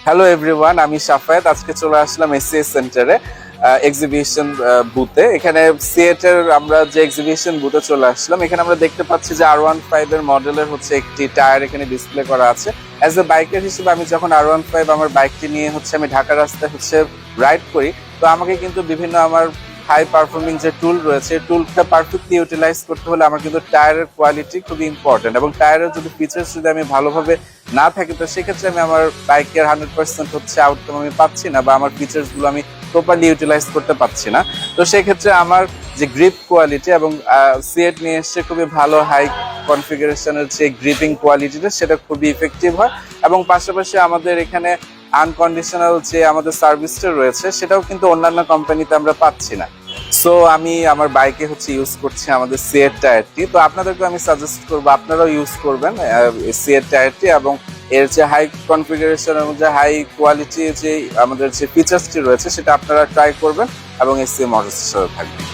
Hello everyone, আমি শাফায়েত। আজকে চলে আসলাম এসসিএস সেন্টারে এক্সিবিশন বুথে। এখানে সিয়েটের আমরা যে এক্সিবিশন বুথে চলে আসলাম, এখানে আমরা দেখতে পাচ্ছি যে R15 এর মডেলের হচ্ছে একটি টায়ার এখানে ডিসপ্লে করা আছে। অ্যাজ এ বাইকার হিসেবে আমি যখন R15 আমার বাইকটি নিয়ে আমি ঢাকা রাস্তায় রাইড করি, তো আমাকে কিন্তু বিভিন্ন আমার হাই পারফর্মিং যে টুল রয়েছে, টুলটা পারফেক্টলি ইউটিলাইজ করতে হলে আমার কিন্তু টায়ারের কোয়ালিটি খুবই ইম্পর্টেন্ট, এবং টায়ারের যদি ফিচার্স যদি আমি ভালোভাবে না থাকে, তো সেক্ষেত্রে আমি আমার বাইকের 100% আউটকাম আমি পাচ্ছি না, বা আমার ফিচার্স গুলো আমি প্রপারলি ইউটিলাইজ করতে পারছি না। তো সেক্ষেত্রে আমার যে গ্রিপ কোয়ালিটি, এবং সিয়েট নিয়ে এসছে খুবই ভালো হাই কনফিগারেশনের যে গ্রিপিং কোয়ালিটিটা, সেটা খুবই ইফেক্টিভ হয়। এবং পাশাপাশি আমাদের এখানে আনকন্ডিশনাল যে আমাদের সার্ভিসটা রয়েছে, সেটাও কিন্তু অন্যান্য কোম্পানিতে আমরা পাচ্ছি না। সো আমি আমার বাইকে ইউজ করছি আমাদের সিয়েট টায়ারটি। তো আপনাদেরকে আমি সাজেস্ট করবো আপনারাও ইউজ করবেন সিয়েট টায়ারটি, এবং এর যে হাই কনফিগারেশন এবং যে হাই কোয়ালিটি যে আমাদের যে ফিচার্সটি রয়েছে, সেটা আপনারা ট্রাই করবেন এবং এসসিএস মোটরসের সাথে থাকবেন।